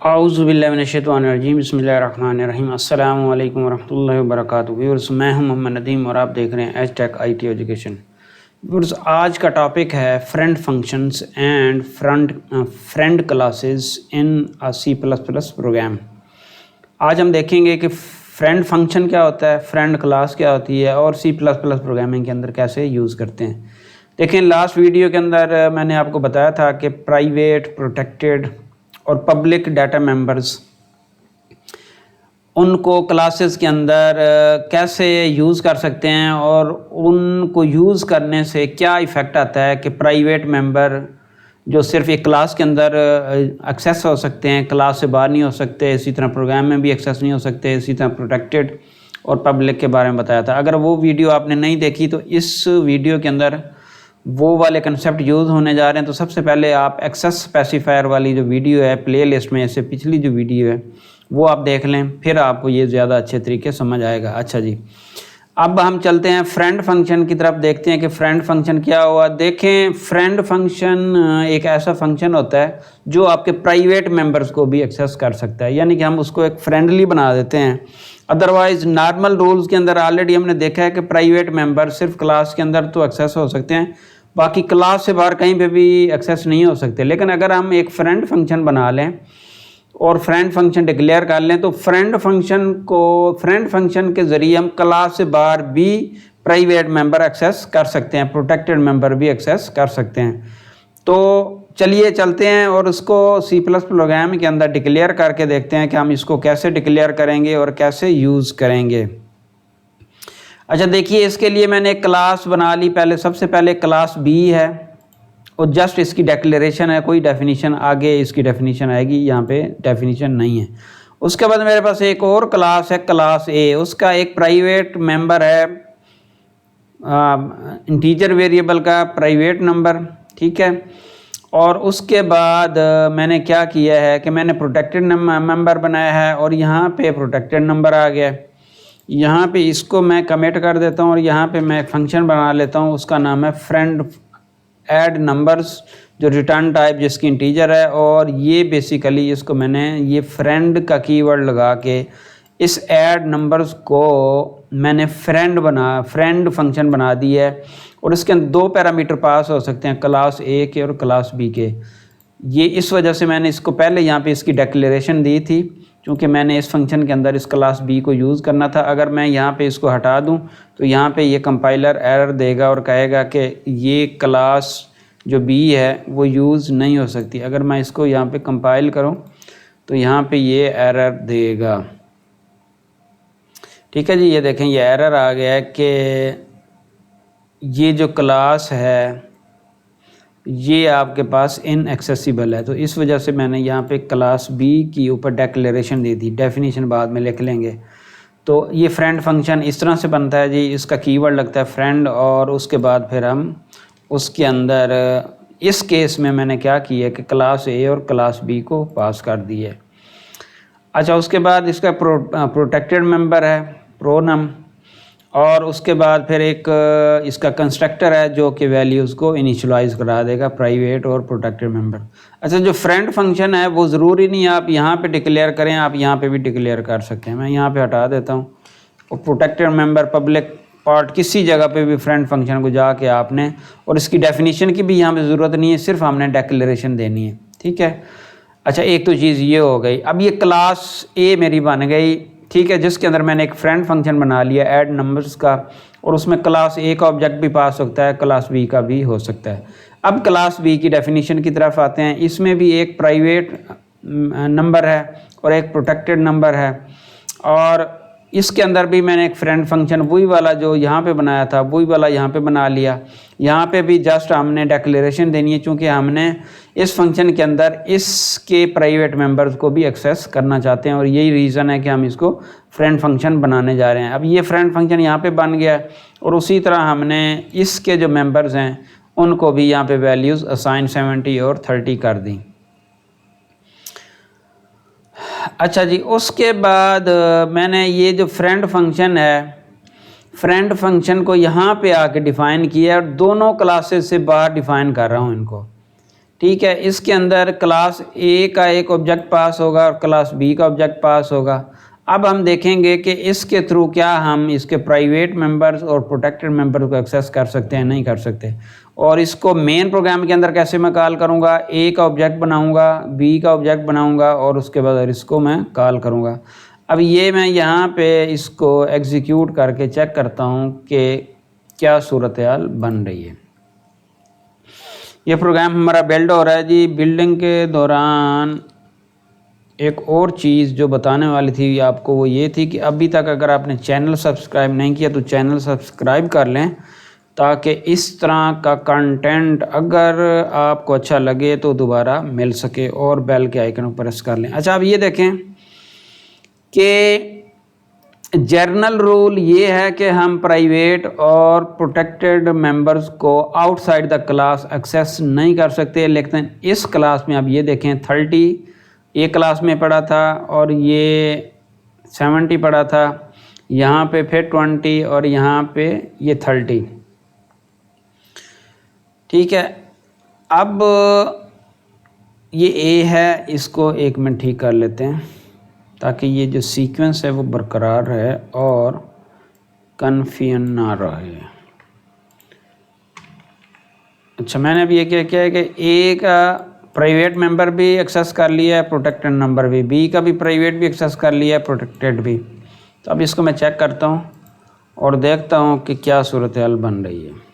औज़ुबिल्लाहिमिनश्शैतानिर्रजीम बिस्मिल्लाहिर्रहमानिर्रहीम अस्सलामु अलैकुम वरहमतुल्लाहि वबरकातुहू। व्यूअर्स, मैं हूं मोहम्मद नदीम और आप देख रहे हैं एजटेक IT एजुकेशन। व्यूअर्स, आज का टॉपिक है friend functions and friend classes in C++ program. आज हम देखेंगे कि फ्रेंड फंक्शन क्या होता है, फ्रेंड क्लास क्या होती है और C++ प्रोग्रामिंग के अंदर कैसे यूज़ करते हैं। देखें, लास्ट वीडियो के अंदर मैंने आपको बताया था कि प्राइवेट, प्रोटेक्टेड और पब्लिक डाटा मेंबर्स, उनको क्लासेस के अंदर कैसे यूज़ कर सकते हैं और उनको यूज़ करने से क्या इफ़ेक्ट आता है कि प्राइवेट मेंबर जो सिर्फ एक क्लास के अंदर एक्सेस हो सकते हैं, क्लास से बाहर नहीं हो सकते, इसी तरह प्रोग्राम में भी एक्सेस नहीं हो सकते, इसी तरह प्रोटेक्टेड और पब्लिक के बारे में बताया था। अगर वो वीडियो आपने नहीं देखी तो इस वीडियो के अंदर वो वाले कंसेप्ट यूज़ होने जा रहे हैं। तो सबसे पहले आप एक्सेस स्पेसिफायर वाली जो वीडियो है प्लेलिस्ट में से पिछली जो वीडियो है वो आप देख लें, फिर आपको ये ज़्यादा अच्छे तरीके समझ आएगा। अच्छा जी, अब हम चलते हैं फ्रेंड फंक्शन की तरफ, देखते हैं कि फ्रेंड फंक्शन क्या हुआ। देखें, फ्रेंड फंक्शन एक ऐसा फंक्शन होता है जो आपके प्राइवेट मेंबर्स को भी एक्सेस कर सकता है, यानी कि हम उसको एक फ्रेंडली बना देते हैं। अदरवाइज नॉर्मल रूल्स के अंदर ऑलरेडी हमने देखा है कि प्राइवेट मेंबर सिर्फ क्लास के अंदर तो एक्सेस हो सकते हैं, बाकी क्लास से बाहर कहीं पे भी एक्सेस नहीं हो सकते। लेकिन अगर हम एक फ्रेंड फंक्शन बना लें और फ्रेंड फंक्शन डिक्लेयर कर लें तो फ्रेंड फंक्शन के ज़रिए हम क्लास से बाहर भी प्राइवेट मेंबर एक्सेस कर सकते हैं, प्रोटेक्टेड मेंबर भी एक्सेस कर सकते हैं। तो चलिए चलते हैं और उसको C++ प्रोग्राम के अंदर डिक्लेयर करके देखते हैं कि हम इसको कैसे डिक्लेयर करेंगे और कैसे यूज़ करेंगे। अच्छा देखिए, इसके लिए मैंने एक क्लास बना ली। पहले सबसे पहले क्लास B है और जस्ट इसकी डिक्लेरेशन है, कोई डेफिनेशन आगे इसकी डेफिनेशन आएगी, यहाँ पे डेफिनेशन नहीं है। उसके बाद मेरे पास एक और क्लास है, क्लास A, उसका एक प्राइवेट मेंबर है, इंटीजर वेरिएबल का प्राइवेट नंबर, ठीक है। और उसके बाद मैंने क्या किया है कि मैंने प्रोटेक्टेड मेंबर बनाया है और यहाँ पे प्रोटेक्टेड नंबर आ गया। यहाँ पे इसको मैं कमिट कर देता हूँ और यहाँ पे मैं एक फंक्शन बना लेता हूँ, उसका नाम है फ्रेंड ऐड नंबर्स, जो रिटर्न टाइप जिसकी इंटीजर है। और ये बेसिकली इसको मैंने ये फ्रेंड का कीवर्ड लगा के इस ऐड नंबर्स को मैंने फ्रेंड फंक्शन बना दी है। और इसके अंदर दो पैरामीटर पास हो सकते हैं, क्लास A के और क्लास B के। ये इस वजह से मैंने इसको पहले यहाँ पे इसकी डिक्लेरेशन दी थी, क्योंकि मैंने इस फंक्शन के अंदर इस क्लास B को यूज़ करना था। अगर मैं यहाँ पे इसको हटा दूँ तो यहाँ पे ये कंपाइलर एरर देगा और कहेगा कि ये क्लास जो B है वो यूज़ नहीं हो सकती। अगर मैं इसको यहाँ पे कंपाइल करूँ तो यहाँ पे ये एरर देगा, ठीक है जी। ये देखें, ये एरर आ गया है कि ये जो क्लास है ये आपके पास इनएक्सेसिबल है। तो इस वजह से मैंने यहाँ पे क्लास B की ऊपर डिक्लेरेशन दी थी, डेफिनेशन बाद में लिख लेंगे। तो ये फ्रेंड फंक्शन इस तरह से बनता है जी, इसका कीवर्ड लगता है फ्रेंड और उसके बाद फिर हम उसके अंदर इस केस में मैंने क्या किया कि क्लास A और क्लास B को पास कर दी है। अच्छा, उसके बाद इसका प्रोटेक्टेड मेंबर है प्रोनम, और उसके बाद फिर एक इसका कंस्ट्रक्टर है जो कि वैल्यूज़ को इनिशियलाइज करा देगा, प्राइवेट और प्रोटेक्टेड मेंबर। अच्छा, जो फ्रेंड फंक्शन है वो ज़रूरी नहीं आप यहाँ पे डिक्लेयर करें, आप यहाँ पे भी डिक्लेयर कर सकते हैं। मैं यहाँ पे हटा देता हूँ और प्रोटेक्टेड मेंबर पब्लिक पार्ट किसी जगह पे भी फ्रेंड फंक्शन को जाके आपने, और इसकी डेफिनेशन की भी यहाँ पे ज़रूरत नहीं है, सिर्फ हमने डिक्लेरेशन देनी है, ठीक है। अच्छा, एक तो चीज़ ये हो गई। अब ये क्लास A मेरी बन गई, ठीक है, जिसके अंदर मैंने एक फ्रेंड फंक्शन बना लिया ऐड नंबर्स का, और उसमें क्लास A का ऑब्जेक्ट भी पास होता है, क्लास B का भी हो सकता है। अब क्लास B की डेफिनेशन की तरफ आते हैं। इसमें भी एक प्राइवेट नंबर है और एक प्रोटेक्टेड नंबर है, और इसके अंदर भी मैंने एक फ्रेंड फंक्शन वही वाला जो यहाँ पे बनाया था वही वाला यहाँ पे बना लिया। यहाँ पे भी जस्ट हमने डिक्लेरेशन देनी है, क्योंकि हमने इस फंक्शन के अंदर इसके प्राइवेट मेंबर्स को भी एक्सेस करना चाहते हैं, और यही रीज़न है कि हम इसको फ्रेंड फंक्शन बनाने जा रहे हैं। अब ये फ्रेंड फंक्शन यहाँ पे बन गया, और उसी तरह हमने इसके जो मेंबर्स हैं उनको भी यहाँ पे वैल्यूज़ असाइन 70 और 30 कर दी। अच्छा जी, उसके बाद मैंने ये जो फ्रेंड फंक्शन है, फ्रेंड फंक्शन को यहाँ पे आके डिफ़ाइन किया और दोनों क्लासेस से बाहर डिफ़ाइन कर रहा हूँ इनको, ठीक है। इसके अंदर क्लास ए का एक ऑब्जेक्ट पास होगा और क्लास बी का ऑब्जेक्ट पास होगा। अब हम देखेंगे कि इसके थ्रू क्या हम इसके प्राइवेट मेंबर्स और प्रोटेक्टेड मेंबर्स को एक्सेस कर सकते हैं, नहीं कर सकते। और इसको मेन प्रोग्राम के अंदर कैसे मैं कॉल करूँगा, ए का ऑब्जेक्ट बनाऊँगा, बी का ऑब्जेक्ट बनाऊँगा और उसके बाद इसको मैं कॉल करूँगा। अब ये मैं यहाँ पे इसको एग्जीक्यूट करके चेक करता हूँ कि क्या सूरत हाल बन रही है। ये प्रोग्राम हमारा बिल्ड हो रहा है जी। बिल्डिंग के दौरान एक और चीज़ जो बताने वाली थी आपको वो ये थी कि अभी तक अगर आपने चैनल सब्सक्राइब नहीं किया तो चैनल सब्सक्राइब कर लें, ताकि इस तरह का कंटेंट अगर आपको अच्छा लगे तो दोबारा मिल सके, और बेल के आइकन पर प्रेस कर लें। अच्छा, अब ये देखें कि जनरल रूल ये है कि हम प्राइवेट और प्रोटेक्टेड मेंबर्स को आउटसाइड द क्लास एक्सेस नहीं कर सकते, लेकिन इस क्लास में अब ये देखें 30 एक क्लास में पढ़ा था और ये 70 पढ़ा था, यहाँ पे फिर 20 और यहाँ पे ये 30। ठीक है। अब ये ए है, इसको एक मिनट ठीक कर लेते हैं ताकि ये जो सीक्वेंस है वो बरकरार रहे और कन्फ्यूजन ना रहे। अच्छा, मैंने अभी ये क्या किया है कि ए का प्राइवेट मेंबर भी एक्सेस कर लिया है, प्रोटेक्टेड नंबर भी, बी का भी प्राइवेट भी एक्सेस कर लिया है, प्रोटेक्टेड भी। तो अब इसको मैं चेक करता हूँ और देखता हूँ कि क्या सूरत हाल बन रही है।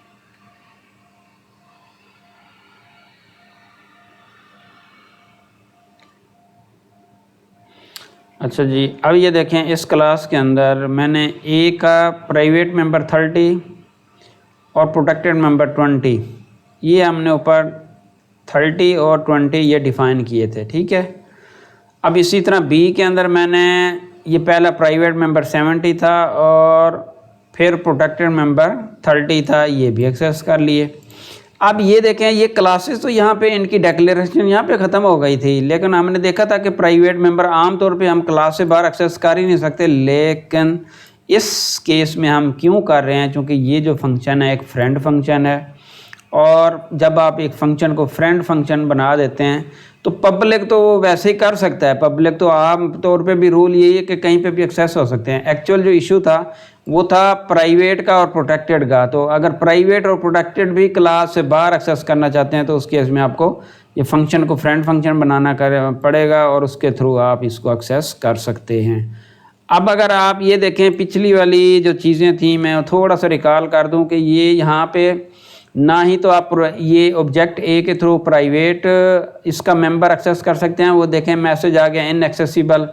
अच्छा जी, अब ये देखें इस क्लास के अंदर मैंने ए का प्राइवेट मेंबर 30 और प्रोटेक्टेड मेंबर 20, ये हमने ऊपर 30 और 20 ये डिफ़ाइन किए थे। ठीक है। अब इसी तरह बी के अंदर मैंने ये पहला प्राइवेट मेंबर 70 था और फिर प्रोटेक्टेड मेंबर 30 था, ये भी एक्सेस कर लिए। अब ये देखें ये क्लासेस तो यहाँ पे इनकी डिक्लेरेशन यहाँ पे ख़त्म हो गई थी, लेकिन हमने देखा था कि प्राइवेट मेंबर आम तौर पे हम क्लास से बाहर एक्सेस कर ही नहीं सकते, लेकिन इस केस में हम क्यों कर रहे हैं, क्योंकि ये जो फंक्शन है एक फ्रेंड फंक्शन है, और जब आप एक फ़ंक्शन को फ्रेंड फंक्शन बना देते हैं तो पब्लिक तो वो वैसे ही कर सकता है, पब्लिक तो आम तौर पे भी रूल यही है कि कहीं पे भी एक्सेस हो सकते हैं। एक्चुअल जो इशू था वो था प्राइवेट का और प्रोटेक्टेड का। तो अगर प्राइवेट और प्रोटेक्टेड भी क्लास से बाहर एक्सेस करना चाहते हैं तो उस केस में आपको ये फंक्शन को फ्रेंड फंक्शन बनाना पड़ेगा और उसके थ्रू आप इसको एक्सेस कर सकते हैं। अब अगर आप ये देखें पिछली वाली जो चीज़ें थी, मैं थोड़ा सा रिकॉल कर दूं कि ये यहाँ पे ना ही तो आप ये ऑब्जेक्ट ए के थ्रू प्राइवेट इसका मेंबर एक्सेस कर सकते हैं, वो देखें मैसेज आ गया इनएक्सेसिबल,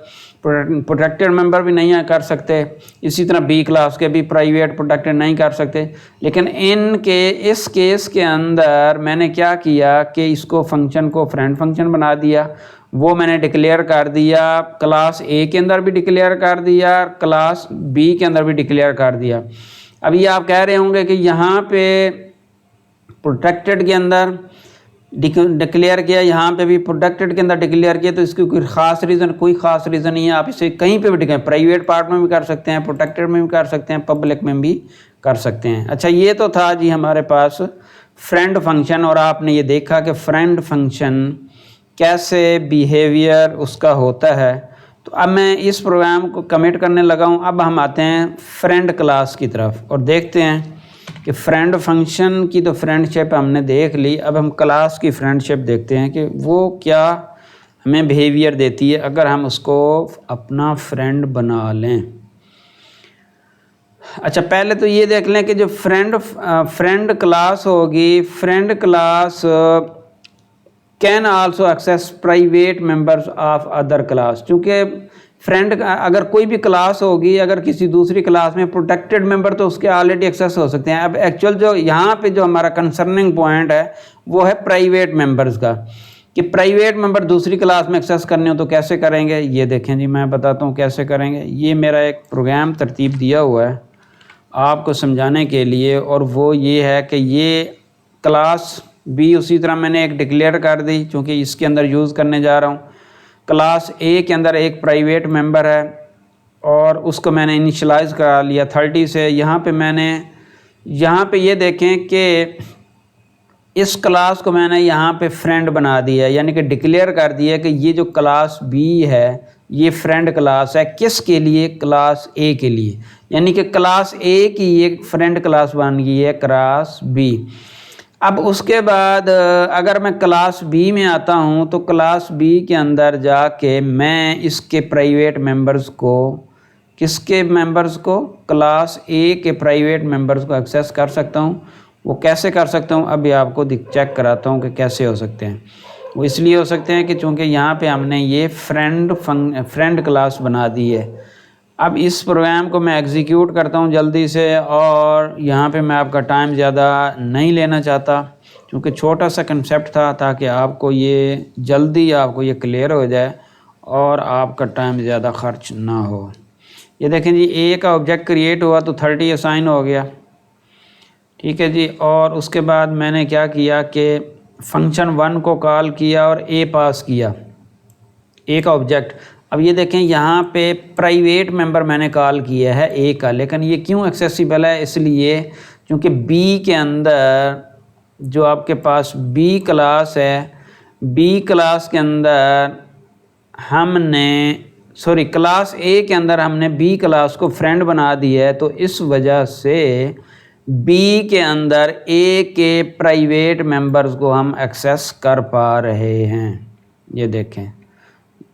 प्रोटेक्टेड मेंबर भी नहीं कर सकते। इसी तरह बी क्लास के भी प्राइवेट प्रोटेक्टेड नहीं कर सकते। लेकिन इस केस के अंदर मैंने क्या किया कि इसको फंक्शन को फ्रेंड फंक्शन बना दिया, वो मैंने डिक्लेयर कर दिया, क्लास ए के अंदर भी डिक्लेयर कर दिया, क्लास बी के अंदर भी डिक्लेयर कर दिया। अभी आप कह रहे होंगे कि यहाँ पे प्रोटेक्टेड के अंदर डिक्लेयर किया, यहाँ पे भी प्रोटेक्टेड के अंदर डिक्लेयर किया, तो इसकी कोई ख़ास रीज़न, कोई ख़ास रीज़न नहीं है। आप इसे कहीं पे भी डिक्लेयर, प्राइवेट पार्ट में भी कर सकते हैं, प्रोटेक्टेड में भी कर सकते हैं, पब्लिक में भी कर सकते हैं। अच्छा, ये तो था जी हमारे पास फ्रेंड फंक्शन, और आपने ये देखा कि फ्रेंड फंक्शन कैसे बिहेवियर उसका होता है। तो अब मैं इस प्रोग्राम को कमिट करने लगा हूँ। अब हम आते हैं फ्रेंड क्लास की तरफ और देखते हैं कि फ्रेंड फंक्शन की तो फ्रेंडशिप हमने देख ली, अब हम क्लास की फ्रेंडशिप देखते हैं कि वो क्या हमें बिहेवियर देती है अगर हम उसको अपना फ्रेंड बना लें। अच्छा, पहले तो ये देख लें कि जो फ्रेंड क्लास होगी, friend class can also access private members of other class. चूँकि फ्रेंड अगर कोई भी क्लास होगी, अगर किसी दूसरी क्लास में प्रोटेक्टेड मेंबर तो उसके ऑलरेडी एक्सेस हो सकते हैं। अब एक्चुअल जो यहाँ पे जो हमारा कंसर्निंग पॉइंट है वो है प्राइवेट मेंबर्स का, कि प्राइवेट मेंबर दूसरी क्लास में एक्सेस करने हो तो कैसे करेंगे। ये देखें जी, मैं बताता हूँ कैसे करेंगे। ये मेरा एक प्रोग्राम तरतीब दिया हुआ है आपको समझाने के लिए, और वो ये है कि ये क्लास बी उसी तरह मैंने एक डिक्लेयर कर दी, चूँकि इसके अंदर यूज़ करने जा रहा हूँ। क्लास ए के अंदर एक प्राइवेट मेंबर है और उसको मैंने इनिशलाइज करा लिया 30 से। यहाँ पे मैंने ये देखें कि इस क्लास को मैंने यहाँ पे फ्रेंड बना दिया है, यानी कि डिक्लेयर कर दिया कि ये जो क्लास बी है ये फ्रेंड क्लास है। किसके लिए? क्लास ए के लिए। यानी कि क्लास ए की एक फ्रेंड क्लास बन गई है क्लास बी। अब उसके बाद अगर मैं क्लास बी में आता हूँ तो क्लास बी के अंदर जाके मैं इसके प्राइवेट मेंबर्स को, किसके मेंबर्स को? क्लास ए के प्राइवेट मेंबर्स को एक्सेस कर सकता हूँ। वो कैसे कर सकता हूँ अभी आपको चेक कराता हूँ कि कैसे हो सकते हैं। वो इसलिए हो सकते हैं कि चूँकि यहाँ पे हमने ये फ्रेंड क्लास बना दी है। अब इस प्रोग्राम को मैं एग्जीक्यूट करता हूँ जल्दी से, और यहाँ पे मैं आपका टाइम ज़्यादा नहीं लेना चाहता क्योंकि छोटा सा कंसेप्ट था, ताकि आपको ये जल्दी आपको ये क्लियर हो जाए और आपका टाइम ज़्यादा खर्च ना हो। ये देखें जी, ए का ऑब्जेक्ट क्रिएट हुआ तो 30 असाइन हो गया, ठीक है जी। और उसके बाद मैंने क्या किया कि फंक्शन 1 को कॉल किया और ए पास किया, ए का ऑब्जेक्ट। अब ये देखें यहाँ पे प्राइवेट मेंबर मैंने कॉल किया है ए का, लेकिन ये क्यों एक्सेसिबल है? इसलिए क्योंकि बी के अंदर जो आपके पास बी क्लास है, बी क्लास के अंदर हमने क्लास ए के अंदर हमने बी क्लास को फ्रेंड बना दिया है। तो इस वजह से बी के अंदर ए के प्राइवेट मेंबर्स को हम एक्सेस कर पा रहे हैं। ये देखें,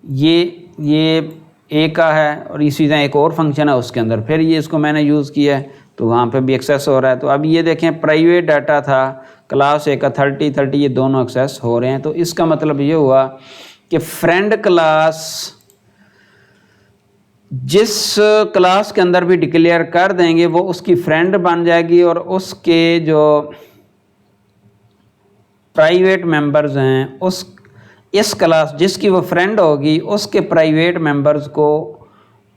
ये ए का है और इसी तरह एक और फंक्शन है उसके अंदर, फिर ये इसको मैंने यूज़ किया है तो वहाँ पे भी एक्सेस हो रहा है। तो अब ये देखें, प्राइवेट डाटा था क्लास ए का 30 ये दोनों एक्सेस हो रहे हैं। तो इसका मतलब ये हुआ कि फ्रेंड क्लास जिस क्लास के अंदर भी डिक्लेयर कर देंगे वो उसकी फ्रेंड बन जाएगी, और उसके जो प्राइवेट मेंबर्स हैं इस क्लास जिसकी वो फ्रेंड होगी उसके प्राइवेट मेंबर्स को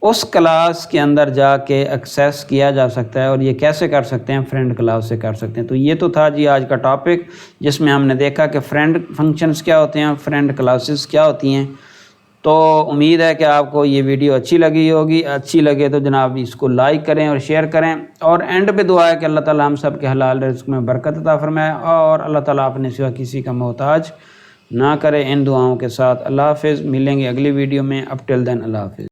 उस क्लास के अंदर जाके एक्सेस किया जा सकता है। और ये कैसे कर सकते हैं? फ्रेंड क्लास से कर सकते हैं। तो ये तो था जी आज का टॉपिक, जिसमें हमने देखा कि फ्रेंड फंक्शंस क्या होते हैं, फ्रेंड क्लासेस क्या होती हैं। तो उम्मीद है कि आपको ये वीडियो अच्छी लगी होगी। अच्छी लगे तो जनाब इसको लाइक करें और शेयर करें, और एंड पे दुआ है कि अल्लाह ताला हम सब के हलाल रिज़्क़ में बरकत अता फरमाए और अल्लाह ताला अपने सिवा किसी का मोहताज ना करे। इन दुआओं के साथ अल्लाह हाफ़िज़। मिलेंगे अगली वीडियो में। अब टिल देन अल्लाह हाफ़िज़।